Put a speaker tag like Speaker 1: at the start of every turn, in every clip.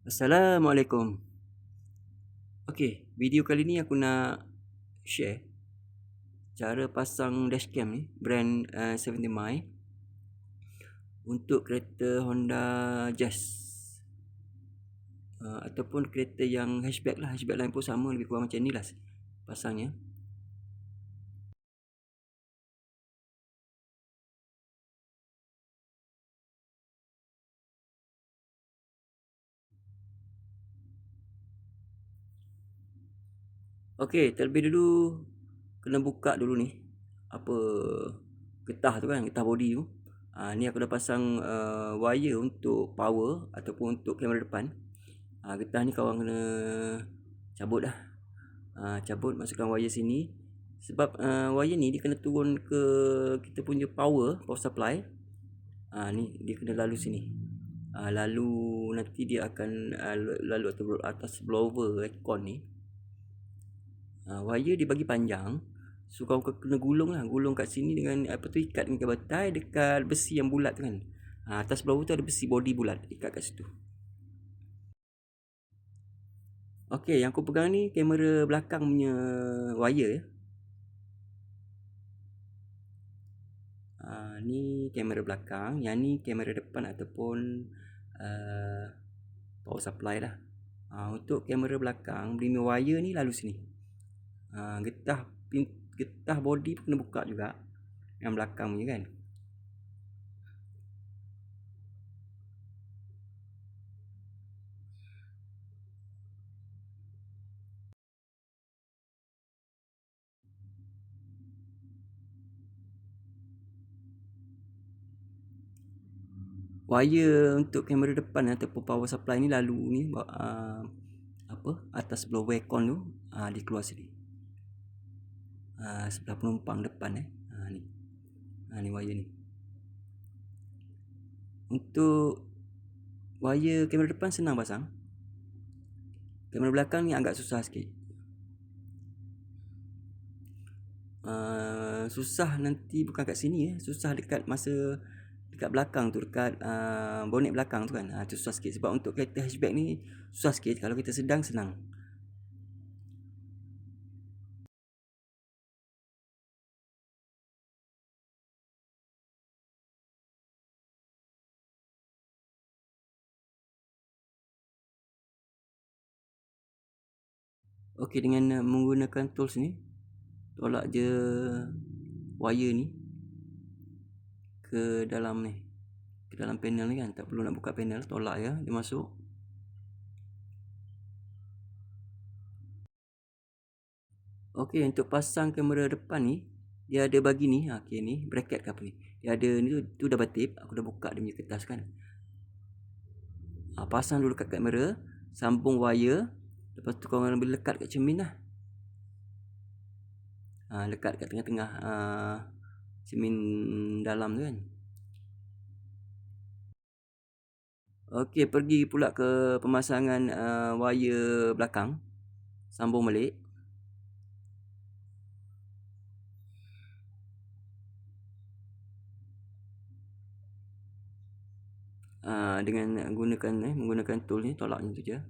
Speaker 1: Assalamualaikum. Okey, video kali ni aku nak share cara pasang dashcam ni brand 70 Mi untuk kereta Honda Jazz. Ataupun kereta yang hatchback lah, hatchback lain pun sama lebih kurang macam ni lah pasangnya. Okey, terlebih dulu kena buka dulu ni apa getah tu kan, getah body tu. Ni aku dah pasang wire untuk power ataupun untuk kamera depan. Getah ni kawan kena cabut dah. Cabut, masukkan wire sini. Sebab wire ni dia kena turun ke kita punya power supply. Ni dia kena lalu sini. Lalu nanti dia akan lalu atas blower aircon ni. Wire dia bagi panjang. So kau kena gulung lah, gulung kat sini dengan apa tu, ikat dengan kabel tie dekat besi yang bulat tu kan. Atas blower tu ada besi body bulat, ikat kat situ. Okey, yang aku pegang ni kamera belakang punya wire ya. Ni kamera belakang, yang ni kamera depan ataupun power supply lah. Untuk kamera belakang, beri wire ni lalu sini. Getah body pun kena buka juga, yang belakang punya kan. Wire untuk kamera depan ataupun power supply ni lalu ni atas blower aircon tu, dia keluar sini. Sebelah penumpang depan ni. Ni wire ni. Untuk wire kamera depan senang pasang. Kamera belakang ni agak susah sikit. Susah nanti bukan kat sini susah dekat belakang tu, dekat bonet belakang tu kan. Tu susah sikit sebab untuk kereta hatchback ni susah sikit. Kalau kita sedang senang. Okey, dengan menggunakan tools ni, tolak je wire ni ke dalam ni, ke dalam panel ni kan. Tak perlu nak buka panel, tolak je dia masuk. Okey, untuk pasang kamera depan ni dia ada bagi ni, okey ni bracket ke apa ni. Dia ada ni tu double tape, aku dah buka dia punya kertas kan. Pasang dulu kat kamera, sambung wire, lepas tu korang boleh lekat kat cermin lah. Lekat kat tengah-tengah cermin dalam tu kan. Okey, pergi pula ke pemasangan wire belakang, sambung balik. Dengan menggunakan tool ni, tolak macam tu je.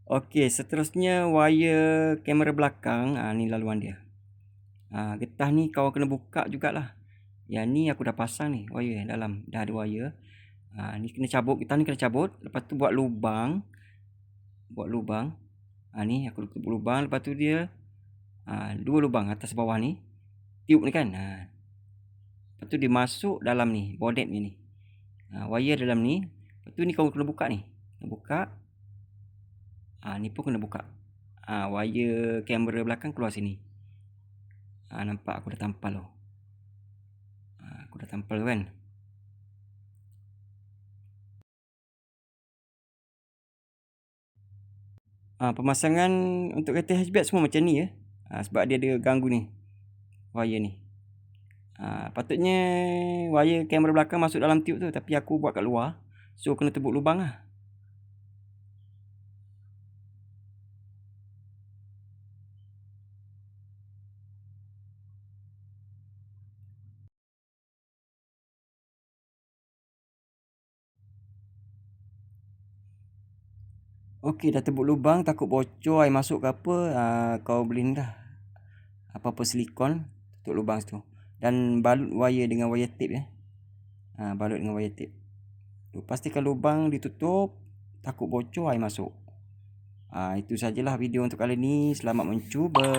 Speaker 1: Okey, seterusnya wire kamera belakang. Ni laluan dia. Getah ni kau kena buka jugalah. Yang ni aku dah pasang ni wire dalam, dah ada wire. Ni kena cabut, getah ni kena cabut. Lepas tu buat lubang. Ni aku tutup lubang. Lepas tu dia dua lubang atas bawah ni, tube ni kan. Lepas tu dia masuk dalam ni, bonet ni. Wire dalam ni. Lepas tu ni kau kena buka ni. Kena buka. Ni pun kena buka. Wire kamera belakang keluar sini. Nampak aku dah tampal tu. Aku dah tampal tu kan. Pemasangan untuk kereta hatchback semua macam ni ya. Sebab dia ada ganggu ni, wire ni. Patutnya wire kamera belakang masuk dalam tube tu, tapi aku buat kat luar. So kena tebuk lubang lah. Okey, dah tebuk lubang, takut bocor air masuk ke apa, kau beli ni dah. Apa-apa silikon, tutup lubang situ. Dan balut wire dengan wire tape ya. Balut dengan wire tape. Pastikan lubang ditutup, takut bocor air masuk. Itu sajalah video untuk kali ni. Selamat mencuba.